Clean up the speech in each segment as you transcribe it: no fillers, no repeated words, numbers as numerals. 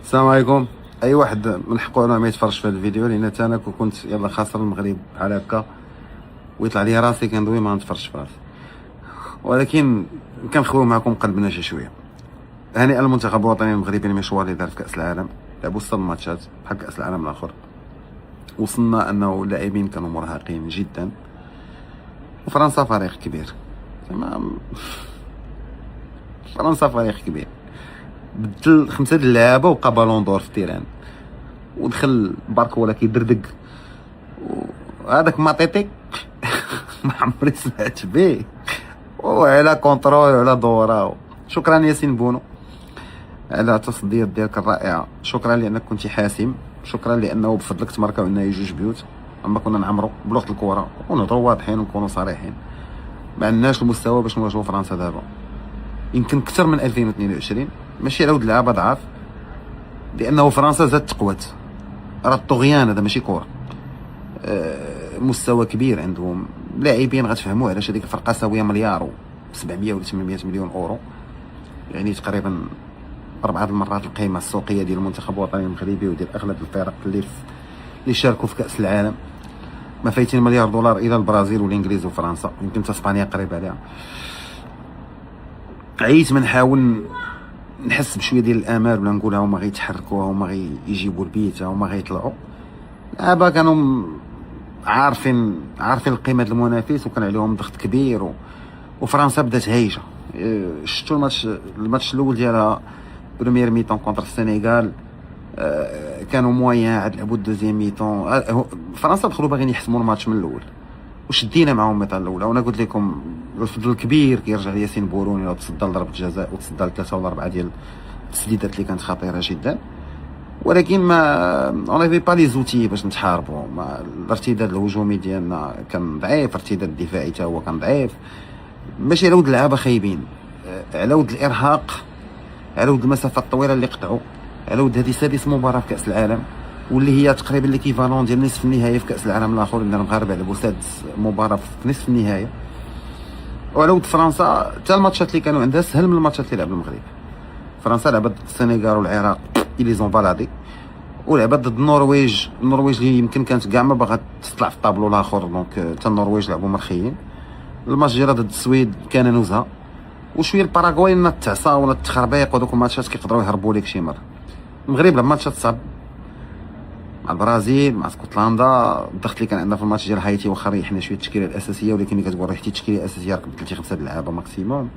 السلام عليكم. اي واحد من حقه انه ما يتفرجش في هذا الفيديو، لان انا كنت يلا خاسر المغرب بحال هكا ويطلع لي راسي كندوي ما نتفرجش في راسي، ولكن كنخوي معكم قلبنا شي شويه. هنيئا المنتخب الوطني المغربي المشوار اللي دار في كاس العالم، لعبوا 6 ماتشات بحال كاس العالم الاخر. وصلنا انه اللاعبين كانوا مرهقين جدا، وفرنسا فريق كبير. تمام، فرنسا فريق كبير، بدل 5 د اللعابه وبقى بالون دور في التيران، ودخل باركولا كيدردق وهذاك ماتيتي ما عمري سمعت به، وعلى كونترول وعلى دورة. شكرا ياسين بونو على التصديات ديالك الرائعه، شكرا لانك كنتي حاسم، شكرا لانه بفضلك تماركاو لنا 2 بيوت. اما كنا نعمروا بلغه الكره ونهضروا واضحين ونكونوا صريحين، ما عندناش المستوى باش نواجهوا فرنسا دابا، يمكن اكثر من 2022. ماشي على ود لعابه ضعاف، لانه فرنسا زادت تقوات، راه الطغيان هذا ماشي كره. مستوى كبير عندهم لاعبين، غتفهموا علاش هذيك الفرقه ساويه مليار و 700 ولا 800 مليون اورو، يعني تقريبا 4 المرات القيمه السوقيه ديال المنتخب الوطني المغربي وديال اغلب الفرق اللي شاركوا في كاس العالم. ما فايتين مليار دولار الى البرازيل والانجليز وفرنسا، يمكن حتى اسبانيا قريبه عليها. عييت من نحاول نحس بشويه ديال الامال، ولا نقول هما غيتحركوا، هما غيجيبوا البيت، هما غيطلعوا. دابا كانوا عارفين القيمه ديال المنافس، وكان عليهم ضغط كبير وفرنسا بدات هايجه. شفتوا الماتش الاول ديالها بريمير ميتون كونتر السنغال، كانوا مويان عاد لعبوا الدوزيام ميتون. فرنسا دخلوا باغيين يحسموا الماتش من الاول، وشدينا معاهم الميطان الاولى. وانا قلت لكم الفضل الكبير كيرجع لياسين بوروني، لو تصدى لضربه جزاء وتصدى ل3 ولا 4 ديال التسديدات اللي كانت خطيره جدا، ولكن ما اون افي با لي زوتي باش نتحاربوا. الارتداد الهجومي ديالنا كان ضعيف، الارتداد الدفاعي حتى هو كان ضعيف، ماشي على ود اللعابه خايبين، على ود الارهاق، على ود المسافات الطويله اللي قطعوا، على ود هذه 6 مباراه في كاس العالم، واللي هي تقريبا ليكيفالون ديال نصف النهائي في كاس العالم الاخر، اللي المغاربه لعبوا 6 مباراه في نصف النهائي. وعلى ود فرنسا حتى الماتشات اللي كانوا عندها سهل من الماتشات اللي لعب المغرب. فرنسا لعبت ضد السنغال والعراق اللي زون بالادي، ولعبت ضد النرويج اللي يمكن كانت كاع ما باغا تطلع في الطابلو الاخر، دونك حتى النرويج لعبوا مرخيين. الماتش ديالها ضد السويد كان نزهه، وشويه الباراغواي ولا التعصا ولا التخربيق، ودوك الماتشات كيقدروا يهربوا لك شي مره. المغرب لعب ماتشات صعب مع البرازيل، مع اسكتلندا. الضغط اللي كان عندنا في الماتش ديال هايتي واخا ريحنا شويه التشكيله الاساسيه، ولكن ملي كتقول ريحتي التشكيله الاساسيه ركبت 5 لعابه ماكسيموم.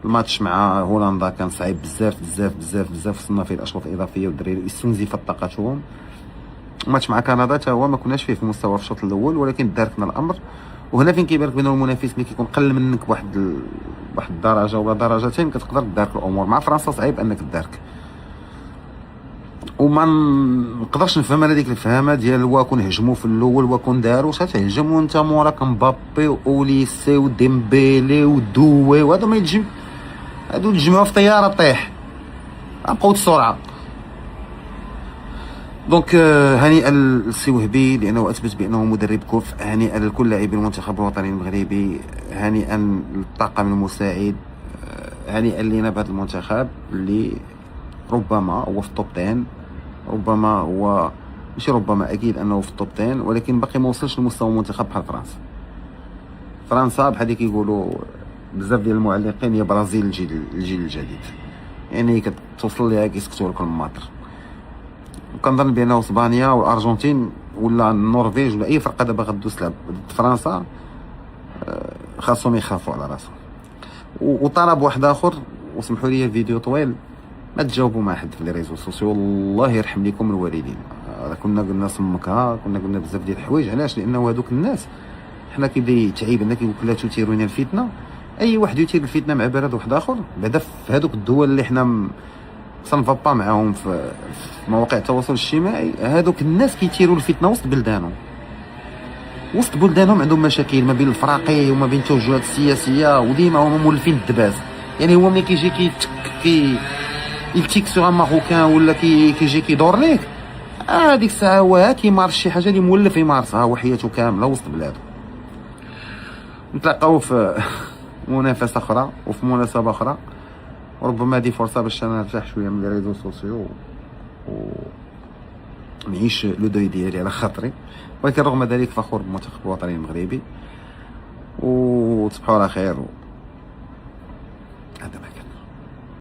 الماتش مع هولندا كان صعيب بزاف بزاف بزاف بزاف، وصلنا فيه الاشواط الاضافيه والدراري استنزفت طاقتهم. الماتش مع كندا حتى هو ما كناش فيه في المستوى في الشوط الاول، ولكن داركنا الامر. وهنا فين كيبان لك بان المنافس ملي كيكون قل منك بواحد الدرجه ولا درجتين كتقدر تدارك الامور. مع فرنسا صعيب انك تدارك، وما نقدرش نفهم هذيك الفهمه ديال واكون هجموا في الاول واكون داروا. واش غتهجم وانت موراك مبابي واوليسي وديمبيلي ودوي، وهذا ما يتجم، هادو تجمعوا في طياره طيح بقاو السرعه. دونك هنيئا للسي وهبي لانه اثبت بانه مدرب كفء، هنيئا لكل لاعبي المنتخب الوطني المغربي، هنيئا للطاقم المساعد، هنيئا لينا بهذا المنتخب اللي ربما هو في التوب 10، ربما هو ماشي ربما اكيد انه في التوب 10، ولكن باقي ما وصلش لمستوى المنتخب بحال فرنسا. فرنسا بحال اللي كيقولوا بزاف ديال المعلقين هي برازيل الجيل الجديد، يعني كتوصل ليها كيسكتوا لك الماطر. وكنظن بانه اسبانيا والارجنتين ولا النرويج ولا اي فرقه دابا غدوز تلعب ضد فرنسا خاصهم يخافوا على راسهم. وطلب واحد اخر، وسمحوا لي الفيديو طويل، ما تجاوبوا مع حد في لي ريزو سوسيو، الله يرحم لكم الوالدين. كنا قلنا سمكها، كنا قلنا بزاف ديال الحوايج. علاش؟ لانه هذوك الناس حنا كيبدا تعيب انك كيقول لا تثيرون الفتنه. اي واحد يثير الفتنه مع بلد واحد اخر، بعدا في هذوك الدول اللي حنا سنفابا معاهم في مواقع التواصل الاجتماعي، هذوك الناس كيثيروا الفتنه وسط بلدانهم عندهم مشاكل ما بين الفراقي وما بين التوجهات السياسيه، وديما هما مولفين الدباز. يعني هو ملي كيجي يلتيك سوغ ان ماروكان ولا كيجي كيدور ليك، هذيك الساعه هو كيمارس شي حاجه اللي مولف يمارسها وحياته كامله وسط بلادو. نتلاقاو في منافسه اخرى وفي مناسبه اخرى، وربما هذه فرصه باش انا نرتاح شويه من لي ريزو سوسيو ونعيش لو دوي ديالي على خاطري. ولكن رغم ذلك فخور بالمنتخب الوطني المغربي، وتصبحوا على خير.